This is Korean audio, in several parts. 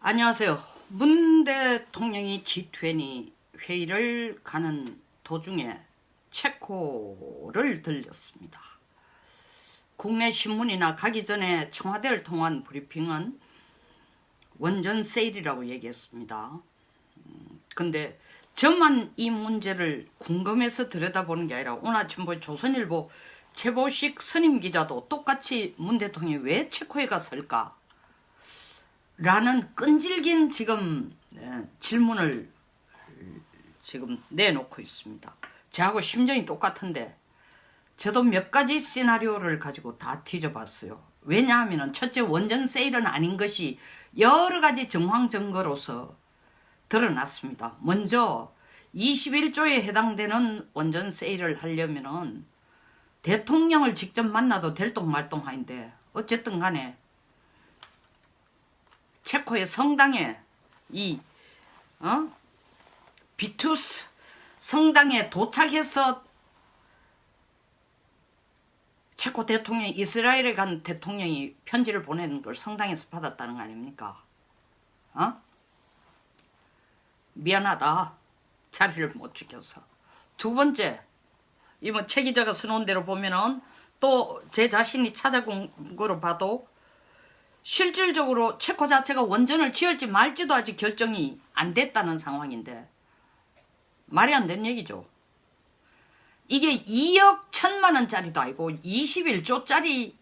안녕하세요. 문 대통령이 G20 회의를 가는 도중에 체코를 들렸습니다. 국내 신문이나 가기 전에 청와대를 통한 브리핑은 원전 세일이라고 얘기했습니다. 근데 저만 이 문제를 궁금해서 들여다보는 게 아니라 오늘 아침 조선일보 최보식 선임 기자도 똑같이 문 대통령이 왜 체코에 갔을까? 라는 끈질긴 지금 질문을 지금 내놓고 있습니다. 저하고 심정이 똑같은데 저도 몇 가지 시나리오를 가지고 다 뒤져봤어요. 왜냐하면 첫째, 원전 세일은 아닌 것이 여러 가지 정황 증거로서 드러났습니다. 먼저 21조에 해당되는 원전 세일을 하려면은 대통령을 직접 만나도 될똥말똥하인데 어쨌든 간에 체코의 성당에 비투스 성당에 도착해서 체코 대통령이 이스라엘에 간 대통령이 편지를 보내는 걸 성당에서 받았다는 거 아닙니까? 미안하다. 자리를 못 지켜서. 두 번째, 이번 최 기자가 써놓은 대로 보면은 또 제 자신이 찾아본 거로 봐도 실질적으로 체코 자체가 원전을 지을지 말지도 아직 결정이 안 됐다는 상황인데 말이 안 되는 얘기죠. 이게 2억 1천만 원짜리도 아니고 21조짜리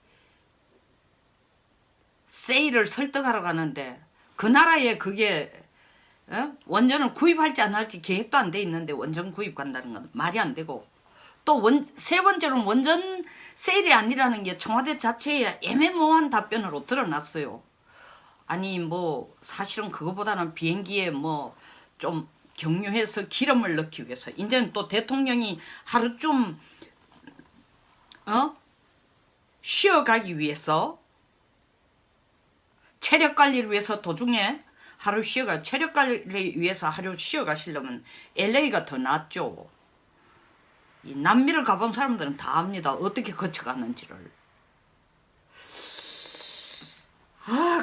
세일을 설득하러 가는데 그 나라에 그게 원전을 구입할지 안 할지 계획도 안 돼 있는데 원전 구입 간다는 건 말이 안 되고, 또 세 번째로는 원전 세일이 아니라는 게 청와대 자체의 애매모호한 답변으로 드러났어요. 아니 사실은 그거보다는 비행기에 좀 경유해서 기름을 넣기 위해서 이제는 또 대통령이 하루쯤 쉬어가기 위해서 체력 관리를 위해서 도중에 하루 쉬어가 체력 관리를 위해서 하루 쉬어가시려면 LA가 더 낫죠. 이 남미를 가본 사람들은 다 압니다. 어떻게 거쳐가는지를.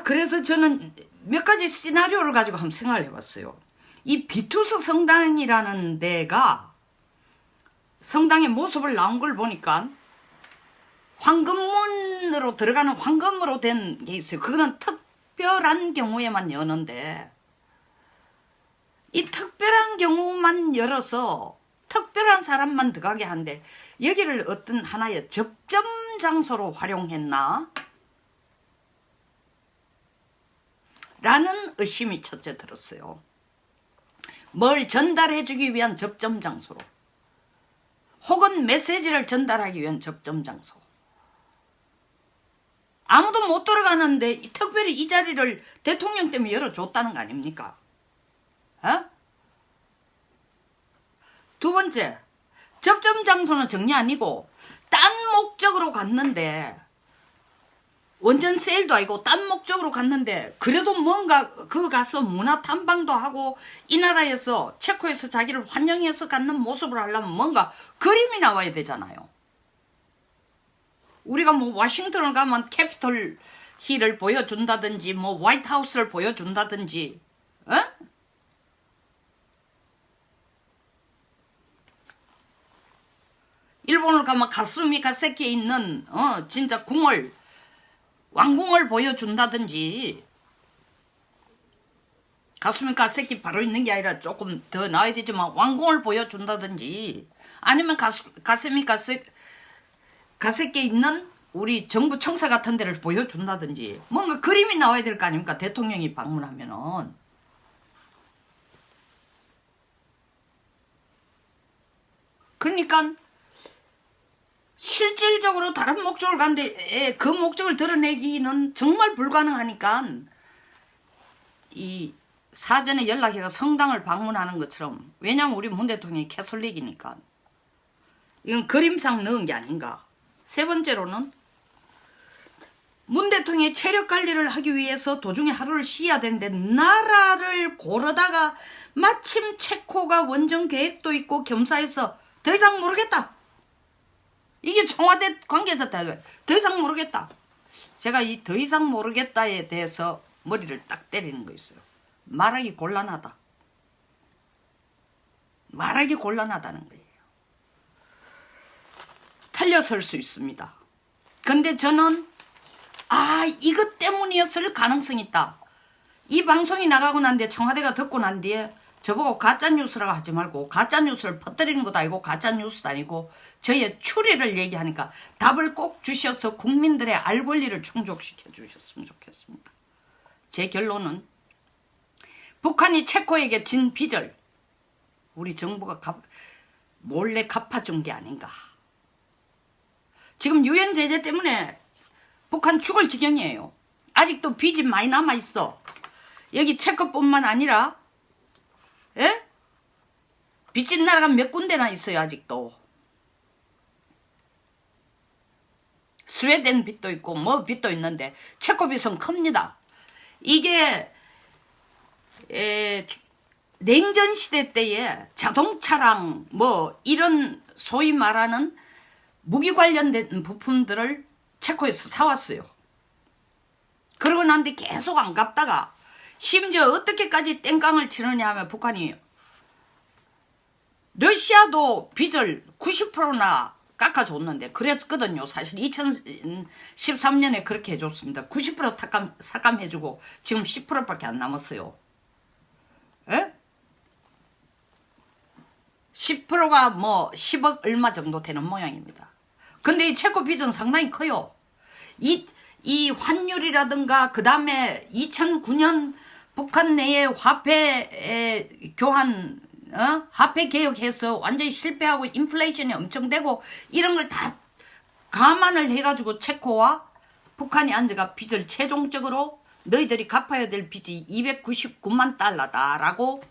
그래서 저는 몇 가지 시나리오를 가지고 한번 생각을 해봤어요. 이 비투스 성당이라는 데가 성당의 모습을 나온 걸 보니까 황금문으로 들어가는 황금으로 된 게 있어요. 그거는 특별한 경우에만 여는데 이 특별한 경우만 열어서 특별한 사람만 들어가게 한데 여기를 어떤 하나의 접점 장소로 활용했나? 라는 의심이 첫째 들었어요. 뭘 전달해주기 위한 접점 장소로, 혹은 메시지를 전달하기 위한 접점 장소. 아무도 못 들어가는데 특별히 이 자리를 대통령 때문에 열어줬다는 거 아닙니까? 두 번째, 접점 장소는 정리 아니고 딴 목적으로 갔는데, 원전 세일도 아니고 딴 목적으로 갔는데 그래도 뭔가 그 가서 문화 탐방도 하고 이 나라에서 체코에서 자기를 환영해서 갖는 모습을 하려면 뭔가 그림이 나와야 되잖아요. 우리가 워싱턴을 가면 캐피톨 힐을 보여준다든지 화이트하우스를 보여준다든지 일본을 가면 가스미 가세키에 있는 진짜 왕궁을 보여준다든지, 가스미 가세키 바로 있는 게 아니라 조금 더 나와야 되지만 왕궁을 보여준다든지, 아니면 가스미 가세키에 있는 우리 정부 청사 같은 데를 보여준다든지 뭔가 그림이 나와야 될 거 아닙니까? 대통령이 방문하면은. 그러니까 실질적으로 다른 목적을 갔는데 그 목적을 드러내기는 정말 불가능하니까 이 사전에 연락해서 성당을 방문하는 것처럼, 왜냐하면 우리 문 대통령이 캐톨릭이니까 이건 그림상 넣은 게 아닌가. 세 번째로는 문 대통령이 체력 관리를 하기 위해서 도중에 하루를 쉬어야 되는데 나라를 고르다가 마침 체코가 원전 계획도 있고 겸사해서 더 이상 모르겠다. 이게 청와대 관계자다. 더 이상 모르겠다. 제가 이 더 이상 모르겠다에 대해서 머리를 딱 때리는 거 있어요. 말하기 곤란하다. 말하기 곤란하다는 거예요. 틀려설 수 있습니다. 근데 저는 이것 때문이었을 가능성이 있다. 이 방송이 나가고 난 뒤에 청와대가 듣고 난 뒤에 저보고 가짜뉴스라고 하지 말고 가짜뉴스를 퍼뜨리는 것도 아니고 가짜뉴스도 아니고 저의 추리를 얘기하니까 답을 꼭 주셔서 국민들의 알 권리를 충족시켜 주셨으면 좋겠습니다. 제 결론은 북한이 체코에게 진 빚을 우리 정부가 몰래 갚아준 게 아닌가. 지금 유엔 제재 때문에 북한 죽을 지경이에요. 아직도 빚이 많이 남아있어. 여기 체코뿐만 아니라 빚진 나라가 몇 군데나 있어요. 아직도. 스웨덴 빚도 있고 뭐 빚도 있는데 체코 빚은 큽니다. 이게 냉전 시대 때에 자동차랑 뭐 이런 소위 말하는 무기 관련된 부품들을 체코에서 사왔어요. 그러고 난 뒤 계속 안 갚다가 심지어 어떻게까지 땡깡을 치느냐 하면 북한이 러시아도 빚을 90%나 깎아줬는데 그랬거든요. 사실 2013년에 그렇게 해줬습니다. 90% 삭감해주고 지금 10%밖에 안 남았어요. 10%가 뭐 10억 얼마 정도 되는 모양입니다. 근데 이 체코 빚은 상당히 커요. 이 환율이라든가 그 다음에 2009년 북한 내에 화폐 교환 화폐 개혁해서 완전히 실패하고 인플레이션이 엄청 되고 이런 걸 다 감안을 해가지고 체코와 북한이 앉아가 빚을 최종적으로 너희들이 갚아야 될 빚이 299만 달러다라고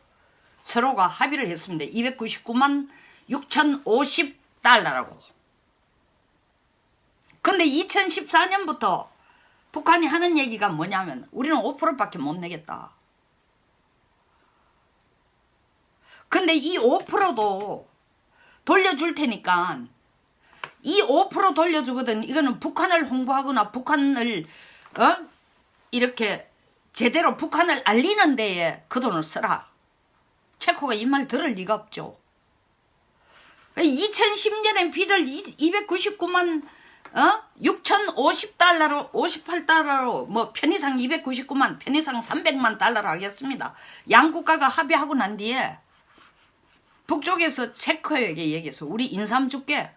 서로가 합의를 했습니다. 299만 6,050 달러라고. 근데 2014년부터 북한이 하는 얘기가 뭐냐면 우리는 5%밖에 못 내겠다. 근데 이 5%도 돌려줄 테니까 이 5% 돌려주거든. 이거는 북한을 홍보하거나 북한을 이렇게 제대로 북한을 알리는 데에 그 돈을 쓰라. 체코가 이 말 들을 리가 없죠. 2010년엔 빚을 299만 6,050달러로 58달러로 뭐 편의상 299만 편의상 300만 달러로 하겠습니다. 양국가가 합의하고 난 뒤에 북쪽에서 체코에게 얘기해서 우리 인삼 줄게.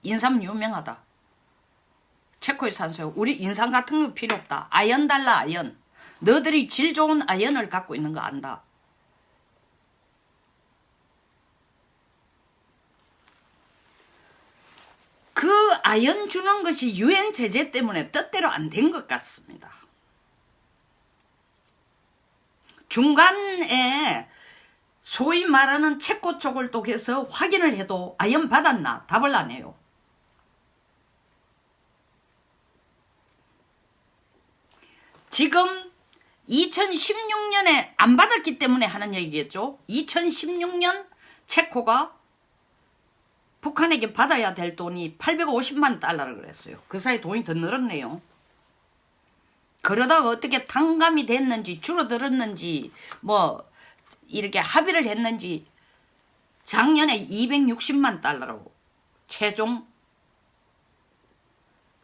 인삼 유명하다. 체코에 산소요. 우리 인삼 같은 거 필요 없다. 아연 달라 아연. 너들이 질 좋은 아연을 갖고 있는 거 안다. 그 아연 주는 것이 유엔 제재 때문에 뜻대로 안 된 것 같습니다. 중간에 소위 말하는 체코 쪽을 통해서 확인을 해도 아연 받았나 답을 안 해요. 지금 2016년에 안 받았기 때문에 하는 얘기겠죠. 2016년 체코가 북한에게 받아야 될 돈이 850만 달러를 그랬어요. 그 사이 돈이 더 늘었네요. 그러다가 어떻게 탕감이 됐는지 줄어들었는지 뭐 이렇게 합의를 했는지 작년에 260만 달러로 최종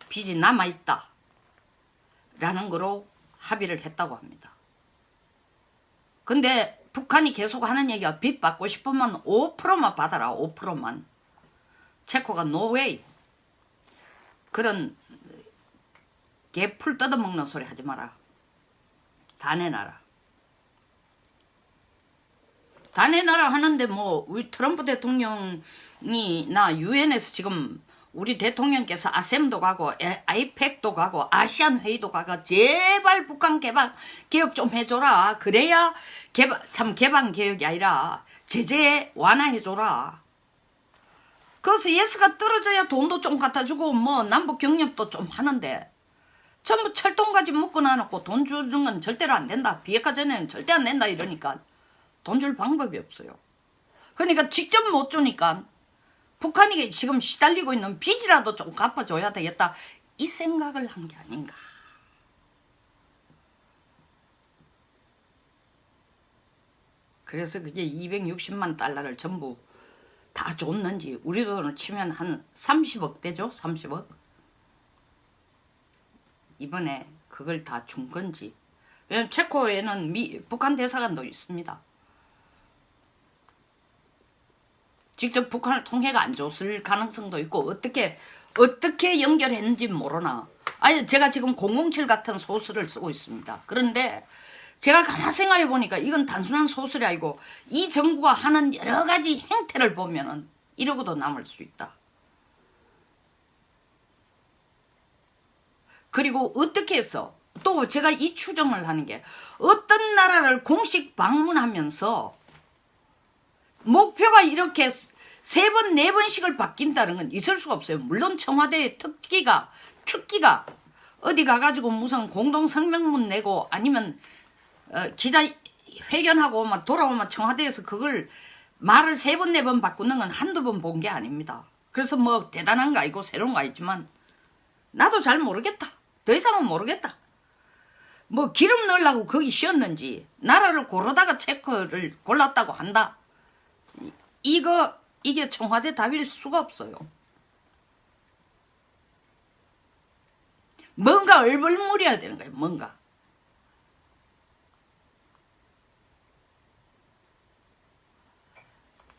빚이 남아있다 라는 거로 합의를 했다고 합니다. 근데 북한이 계속 하는 얘기가 빚 받고 싶으면 5%만 받아라. 5%만. 체코가 노웨이. 그런 개 풀 뜯어먹는 소리 하지 마라. 다 내놔라. 다 내놔라 하는데 뭐 우리 트럼프 대통령이 나 유엔에서 지금 우리 대통령께서 아셈도 가고 아이팩도 가고 아시안 회의도 가고 제발 북한 개혁 좀 해줘라. 그래야 개방 개혁이 아니라 제재 완화해줘라. 그래서 예스가 떨어져야 돈도 좀 갖다 주고 뭐 남북 경협도 좀 하는데 전부 철통까지 묶어 놔놓고 돈 주는 건 절대로 안 된다. 비핵화 전에는 절대 안 된다 이러니까 돈 줄 방법이 없어요. 그러니까 직접 못 주니까 북한이 지금 시달리고 있는 빚이라도 좀 갚아줘야 되겠다. 이 생각을 한 게 아닌가. 그래서 그게 260만 달러를 전부 다 줬는지 우리 돈을 치면 한 30억 되죠? 30억. 이번에 그걸 다 준 건지. 왜냐면 체코에는 북한 대사관도 있습니다. 직접 북한을 통해가 안 줬을 가능성도 있고 어떻게 연결했는지 모르나. 아니 제가 지금 007 같은 소설을 쓰고 있습니다. 그런데 제가 가만 생각해 보니까 이건 단순한 소설이 아니고 이 정부가 하는 여러 가지 행태를 보면은 이러고도 남을 수 있다. 그리고 어떻게 해서 또 제가 이 추정을 하는 게 어떤 나라를 공식 방문하면서 목표가 이렇게 3번, 4번씩을 바뀐다는 건 있을 수가 없어요. 물론 청와대의 특기가 어디 가가지고 무슨 공동성명문 내고 아니면 기자 회견하고 막 돌아오면 청와대에서 그걸 말을 3번, 4번 바꾸는 건 한두 번 본 게 아닙니다. 그래서 뭐 대단한 거 아니고 새로운 거 아니지만 나도 잘 모르겠다. 더 이상은 모르겠다. 뭐 기름 넣으려고 거기 씌웠는지 나라를 고르다가 체코를 골랐다고 한다. 이게 청와대 답일 수가 없어요. 뭔가 얼벌무려야 되는 거예요. 뭔가.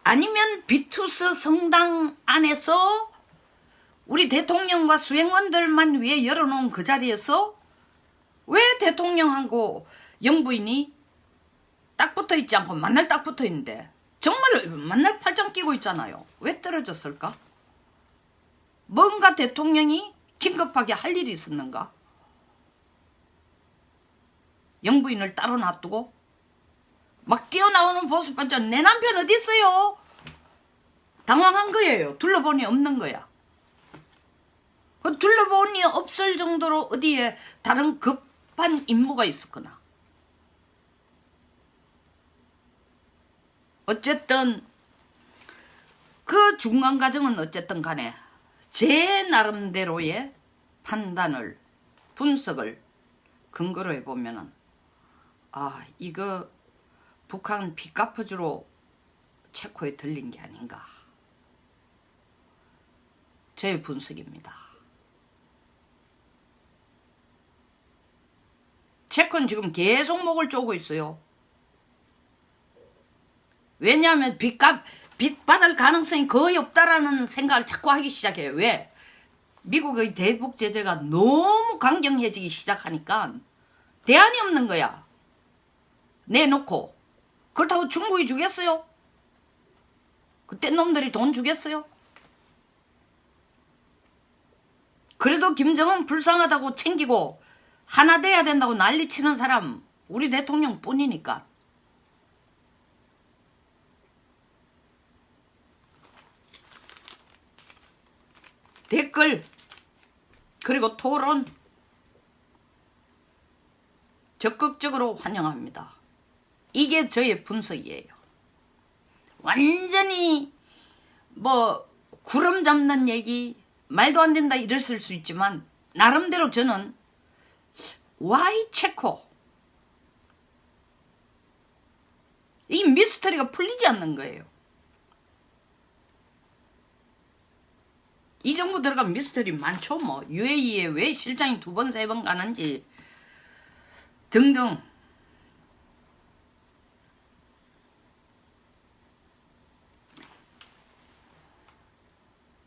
아니면 비투스 성당 안에서 우리 대통령과 수행원들만 위해 열어놓은 그 자리에서 왜 대통령하고 영부인이 딱 붙어있지 않고 만날 딱 붙어있는데 정말 만날 팔짱 끼고 있잖아요. 왜 떨어졌을까? 뭔가 대통령이 긴급하게 할 일이 있었는가? 영부인을 따로 놔두고 막 뛰어나오는 모습 봤죠. 내 남편 어디 있어요? 당황한 거예요. 둘러보니 없는 거야. 둘러보니 없을 정도로 어디에 다른 급한 임무가 있었거나. 어쨌든 그 중간 과정은 어쨌든 간에 제 나름대로의 판단을 분석을 근거로 해보면은 이거 북한 빚 갚아주러 체코에 들린 게 아닌가. 제 분석입니다. 체코는 지금 계속 목을 쪼고 있어요. 왜냐하면 빚 받을 가능성이 거의 없다라는 생각을 자꾸 하기 시작해요. 왜? 미국의 대북 제재가 너무 강경해지기 시작하니까 대안이 없는 거야. 내놓고. 그렇다고 중국이 주겠어요? 그때 놈들이 돈 주겠어요? 그래도 김정은 불쌍하다고 챙기고 하나 돼야 된다고 난리치는 사람 우리 대통령 뿐이니까. 댓글 그리고 토론 적극적으로 환영합니다. 이게 저의 분석이에요. 완전히 뭐 구름 잡는 얘기 말도 안 된다 이랬을 수 있지만 나름대로 저는 와이 체코 이 미스터리가 풀리지 않는 거예요. 이 정도 들어가면 미스터리 많죠. 뭐 UAE에 왜 실장이 2번 3번 가는지 등등.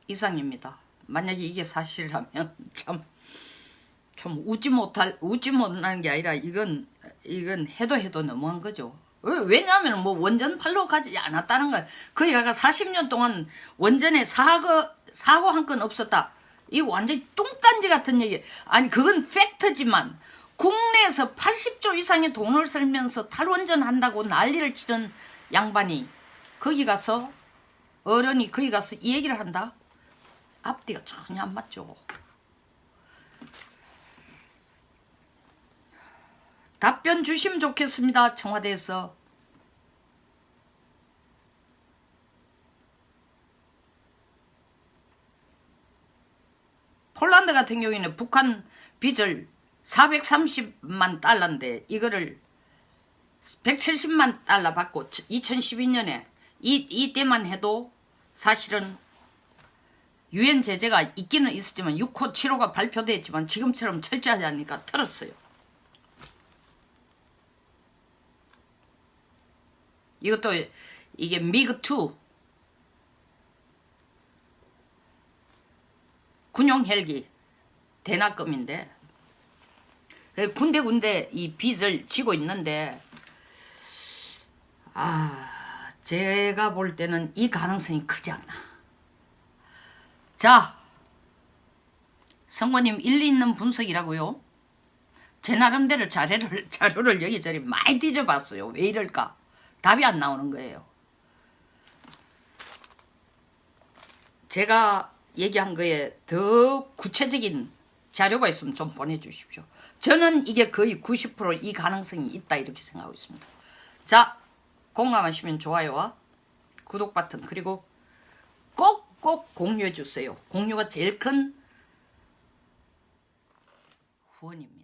이상입니다. 만약에 이게 사실이라면 참 웃지 못하는 게 아니라 이건 해도 너무한 거죠. 왜냐하면 뭐 원전 팔로 가지 않았다는 거야. 거기 가가 40년 동안 원전에 사고 한 건 없었다. 이거 완전히 뚱딴지 같은 얘기. 아니 그건 팩트지만 국내에서 80조 이상의 돈을 쓰면서 탈원전 한다고 난리를 치는 양반이 거기 가서 어른이 거기 가서 이 얘기를 한다? 앞뒤가 전혀 안 맞죠. 답변 주시면 좋겠습니다. 청와대에서. 폴란드 같은 경우에는 북한 빚을 430만 달러인데 이거를 170만 달러 받고 2012년에 이때만 해도 사실은 유엔 제재가 있기는 있었지만 6호 7호가 발표됐지만 지금처럼 철저하지 않으니까 틀었어요. 이것도 이게 미그2 군용 헬기 대납금인데 군데군데 이 빚을 지고 있는데 제가 볼 때는 이 가능성이 크지 않나. 자, 성모님 일리 있는 분석이라고요. 제 나름대로 자료를 여기저기 많이 뒤져봤어요. 왜 이럴까? 답이 안 나오는 거예요. 제가 얘기한 거에 더 구체적인 자료가 있으면 좀 보내주십시오. 저는 이게 거의 90% 이 가능성이 있다 이렇게 생각하고 있습니다. 자, 공감하시면 좋아요와 구독 버튼 그리고 꼭꼭 공유해 주세요. 공유가 제일 큰 후원입니다.